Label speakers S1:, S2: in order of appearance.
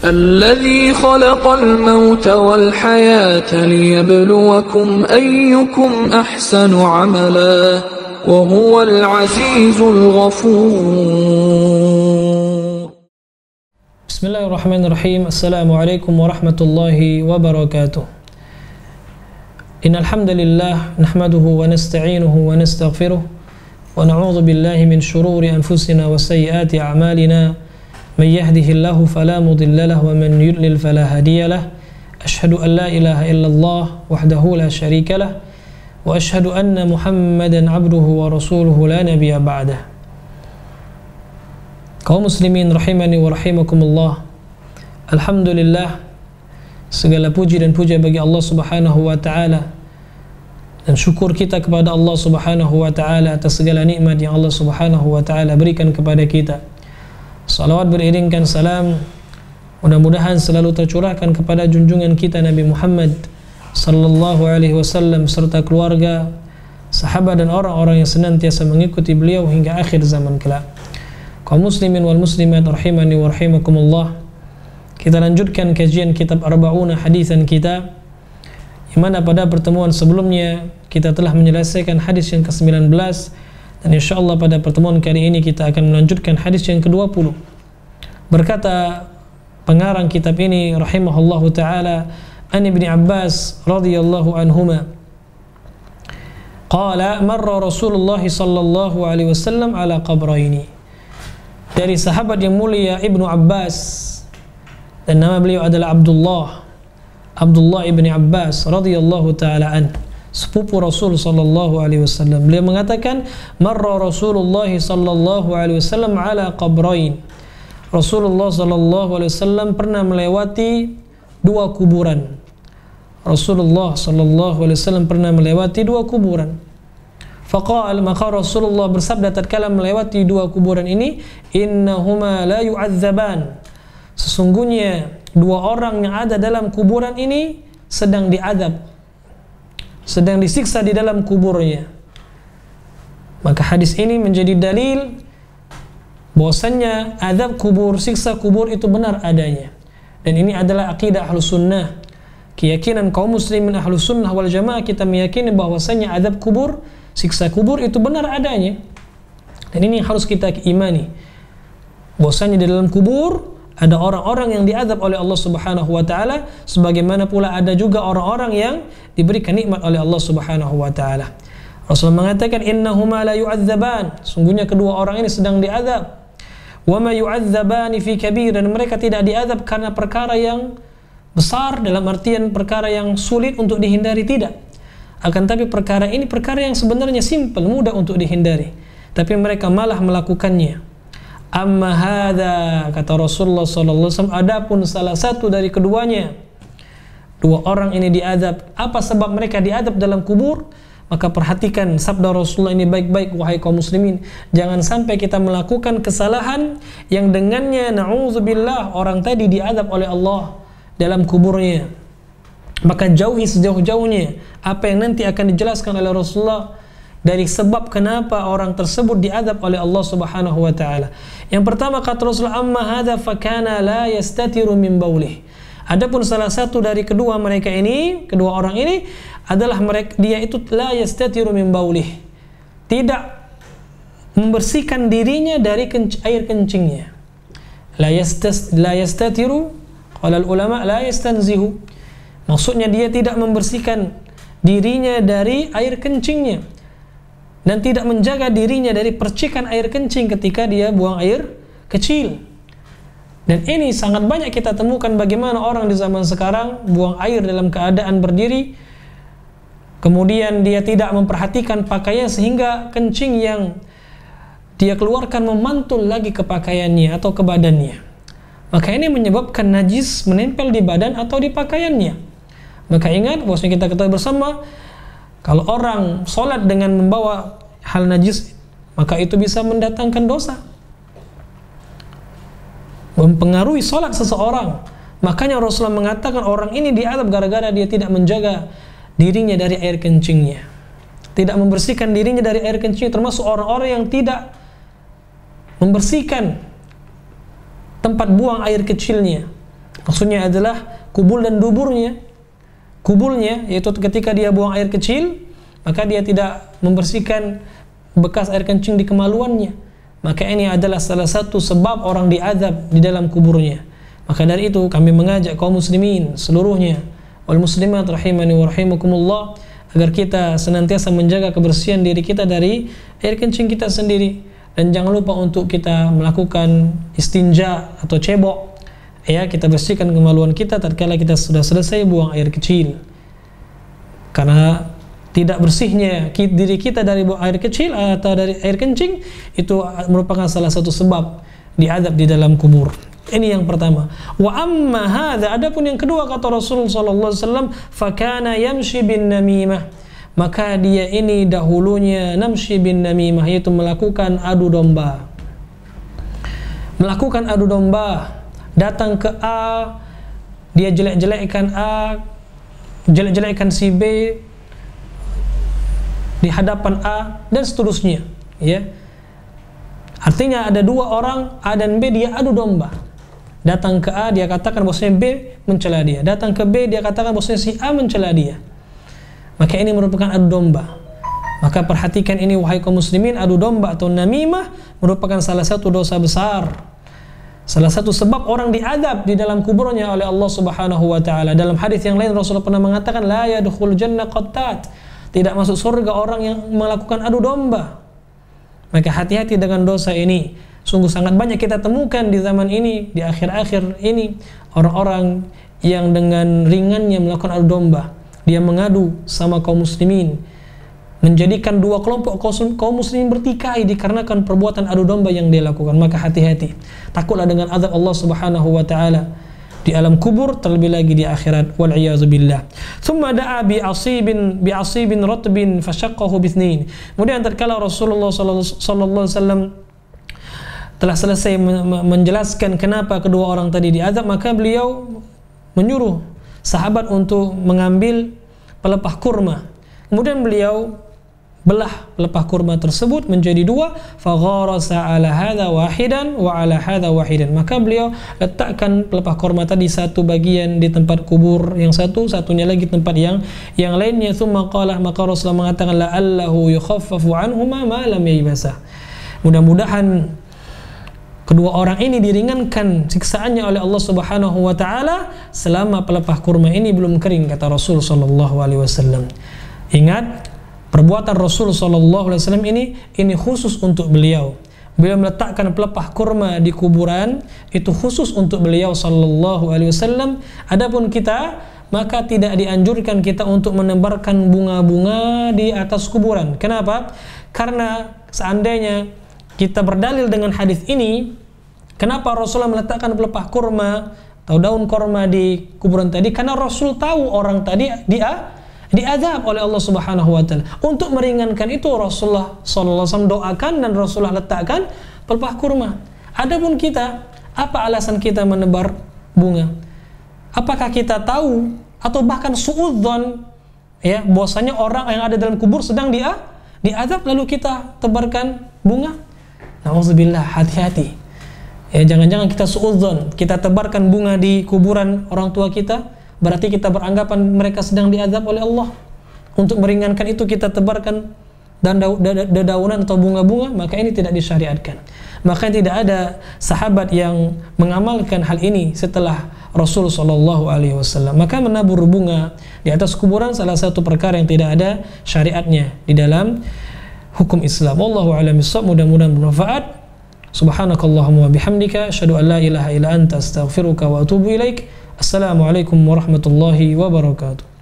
S1: الذي خلق الموت والحياة ليبلوكم أيكم أحسن عملا وهو العزيز الغفور.
S2: بسم الله الرحمن الرحيم. السلام عليكم ورحمة الله وبركاته. إن الحمد لله نحمده ونستعينه ونستغفره ونعوذ بالله من شرور أنفسنا وسيئات أعمالنا من يهده الله فلا مضل له ومن يضلل فلا هادي له أشهد أن لا إله إلا الله وحده لا شريك له وأشهد أن محمدا عبده ورسوله لا نبي بعده. Kaum muslimin rahimani wa rahimakumullah. Alhamdulillah, segala puji dan puja bagi Allah Subhanahu wa taala, dan syukur kita kepada Allah Subhanahu wa taala atas segala nikmat yang Allah Subhanahu wa taala berikan kepada kita. Salawat beriringkan salam mudah-mudahan selalu tercurahkan kepada junjungan kita Nabi Muhammad sallallahu alaihi wasallam serta keluarga, sahabat dan orang-orang yang senantiasa mengikuti beliau hingga akhir zaman kelak. Kaum muslimin wal muslimat rahimani wa rahimakumullah. Kita lanjutkan kajian kitab Arba'una Hadisan kita, di mana pada pertemuan sebelumnya kita telah menyelesaikan hadis yang ke-19, dan insyaallah pada pertemuan kali ini kita akan melanjutkan hadis yang ke-20. Berkata pengarang kitab ini rahimahullahu taala, an Ibni Abbas radhiyallahu anhuma qala marra Rasulullah sallallahu alaihi wasallam ala qabraini. Dari sahabat yang mulia Ibnu Abbas, dan nama beliau adalah Abdullah ibni Abbas radhiyallahu taala an, sepupu Rasul sallallahu alaihi wasallam. Beliau mengatakan, marra Rasulullah sallallahu alaihi wasallam ala qabrain. Rasulullah sallallahu alaihi wasallam pernah melewati dua kuburan. Rasulullah sallallahu alaihi wasallam pernah melewati dua kuburan. Faqala, maka Rasulullah bersabda tatkala melewati dua kuburan ini, innahuma la yu'adzaban. Sesungguhnya dua orang yang ada dalam kuburan ini sedang diazab, sedang disiksa di dalam kuburnya. Maka hadis ini menjadi dalil bahwasannya azab kubur, siksa kubur itu benar adanya. Dan ini adalah akidah Ahlus Sunnah, keyakinan kaum muslimin Ahlus Sunnah wal Jamaah. Kita meyakini bahwasannya azab kubur, siksa kubur itu benar adanya. Dan ini harus kita imani, bahwasannya di dalam kubur ada orang-orang yang diazab oleh Allah Subhanahu wa taala, sebagaimana pula ada juga orang-orang yang diberikan nikmat oleh Allah Subhanahu wa taala. Rasulullah mengatakan, innahuma la yu'adzaban, sungguhnya kedua orang ini sedang diazab. Wa ma yu'adzabani fi kabir, dan mereka tidak diazab karena perkara yang besar, dalam artian perkara yang sulit untuk dihindari, tidak. Akan tapi perkara ini perkara yang sebenarnya simpel, mudah untuk dihindari, tapi mereka malah melakukannya. Amma hadza, kata Rasulullah sallallahu alaihi wasallam, adapun salah satu dari keduanya, dua orang ini diazab. Apa sebab mereka diazab dalam kubur? Maka perhatikan sabda Rasulullah ini baik-baik, wahai kaum muslimin. Jangan sampai kita melakukan kesalahan yang dengannya na'udzubillah orang tadi diazab oleh Allah dalam kuburnya. Maka jauhi sejauh-jauhnya apa yang nanti akan dijelaskan oleh Rasulullah dari sebab kenapa orang tersebut diazab oleh Allah Subhanahu wa taala. Yang pertama kata Rasulullah, amma hadza fakana la yastatiru min baulih. Adapun salah satu dari kedua mereka ini, kedua orang ini adalah mereka, dia itu la yastatiru min baulih, tidak membersihkan dirinya dari air kencingnya. La yastatiru, qala ulama la yastanzihu. Maksudnya dia tidak membersihkan dirinya dari air kencingnya, dan tidak menjaga dirinya dari percikan air kencing ketika dia buang air kecil. Dan ini sangat banyak kita temukan, bagaimana orang di zaman sekarang buang air dalam keadaan berdiri, kemudian dia tidak memperhatikan pakaian sehingga kencing yang dia keluarkan memantul lagi ke pakaiannya atau ke badannya. Maka ini menyebabkan najis menempel di badan atau di pakaiannya. Maka ingat, bahwasanya kita ketahui bersama, kalau orang sholat dengan membawa hal najis, maka itu bisa mendatangkan dosa, mempengaruhi sholat seseorang. Makanya Rasulullah mengatakan orang ini diazab gara-gara dia tidak menjaga dirinya dari air kencingnya, tidak membersihkan dirinya dari air kencing. Termasuk orang-orang yang tidak membersihkan tempat buang air kecilnya, Maksudnya adalah kubul dan duburnya. Kubulnya yaitu ketika dia buang air kecil, maka dia tidak membersihkan bekas air kencing di kemaluannya. Maka ini adalah salah satu sebab orang diazab di dalam kuburnya. Maka dari itu kami mengajak kaum muslimin seluruhnya, wal muslimat rahimani wa rahimakumullah, agar kita senantiasa menjaga kebersihan diri kita dari air kencing kita sendiri, dan jangan lupa untuk kita melakukan istinja atau cebok. Ya, kita bersihkan kemaluan kita tatkala kita sudah selesai buang air kecil. Karena tidak bersihnya diri kita dari buang air kecil atau dari air kencing itu merupakan salah satu sebab diazab di dalam kubur. Ini yang pertama. Wa amma hadza, adapun yang kedua kata Rasulullah sallallahu alaihi wasallam, fakana yamshi bin namimah. Maka dia ini dahulunya namshi bin namimah, yaitu melakukan adu domba. Melakukan adu domba. Datang ke A, dia jelek-jelekkan A, jelek-jelekkan si B di hadapan A, dan seterusnya, ya. Artinya ada dua orang A dan B, dia adu domba. Datang ke A, dia katakan bahwasanya B mencela dia. Datang ke B, dia katakan bahwasanya si A mencela dia. Maka ini merupakan adu domba. Maka perhatikan ini wahai kaum muslimin, adu domba atau namimah merupakan salah satu dosa besar. Salah satu sebab orang diazab di dalam kuburnya oleh Allah Subhanahu wa taala. Dalam hadis yang lain Rasulullah pernah mengatakan la yadkhul jannah qattat. Tidak masuk surga orang yang melakukan adu domba. Maka hati-hati dengan dosa ini. Sungguh sangat banyak kita temukan di zaman ini, di akhir-akhir ini, orang-orang yang dengan ringannya melakukan adu domba. Dia mengadu sama kaum muslimin, menjadikan dua kelompok kaum muslimin bertikai dikarenakan perbuatan adu domba yang dia lakukan. Maka hati-hati, takutlah dengan azab Allah Subhanahu wa taala di alam kubur, terlebih lagi di akhirat, wal iyazu billah. Thumma da'a bi asibin ratbin fashaqqahu bithnain. Kemudian tatkala Rasulullah sallallahu alaihi wasallam telah selesai menjelaskan kenapa kedua orang tadi diazab, maka beliau menyuruh sahabat untuk mengambil pelepah kurma. Kemudian beliau belah pelepah kurma tersebut menjadi dua, fagharasa ala hadza wahidan wa ala hadza wahidan. Maka beliau letakkan pelepah kurma tadi satu bagian di tempat kubur yang satu, satunya lagi tempat yang lainnya. Tsumma qala, maka Rasulullah mengatakan la'allahu yukhaffafu anhuma ma lam yaybasa. Mudah-mudahan kedua orang ini diringankan siksaannya oleh Allah Subhanahu wa taala selama pelepah kurma ini belum kering, kata Rasul sallallahu alaihi wasallam. Ingat, perbuatan Rasul sallallahu alaihi wasallam ini khusus untuk beliau. Beliau meletakkan pelepah kurma di kuburan itu khusus untuk beliau sallallahu alaihi wasallam. Adapun kita, maka tidak dianjurkan kita untuk menebarkan bunga-bunga di atas kuburan. Kenapa? Karena seandainya kita berdalil dengan hadis ini, kenapa Rasulullah meletakkan pelepah kurma atau daun kurma di kuburan tadi? Karena Rasul tahu orang tadi diazab oleh Allah Subhanahu wa taala. Untuk meringankan itu Rasulullah sallallahu alaihi wasallam doakan dan Rasulullah letakkan pelepah kurma. Adapun kita, apa alasan kita menebar bunga? Apakah kita tahu atau bahkan suudzon, ya, bahwasanya orang yang ada dalam kubur sedang diazab lalu kita tebarkan bunga? Nauzubillah, hati-hati. Ya, jangan-jangan kita suudzon, kita tebarkan bunga di kuburan orang tua kita, berarti kita beranggapan mereka sedang diazab oleh Allah. Untuk meringankan itu kita tebarkan dedaunan atau bunga-bunga, maka ini tidak disyariatkan. Maka tidak ada sahabat yang mengamalkan hal ini setelah Rasul sallallahu alaihi wasallam. Maka menabur bunga di atas kuburan salah satu perkara yang tidak ada syariatnya di dalam hukum Islam. Wallahu a'lam bissawab. Mudah-mudahan bermanfaat. Subhanakallahumma wa bihamdika asyhadu an la ilaha illa anta astaghfiruka wa atubu ilaik. Assalamualaikum warahmatullahi wabarakatuh.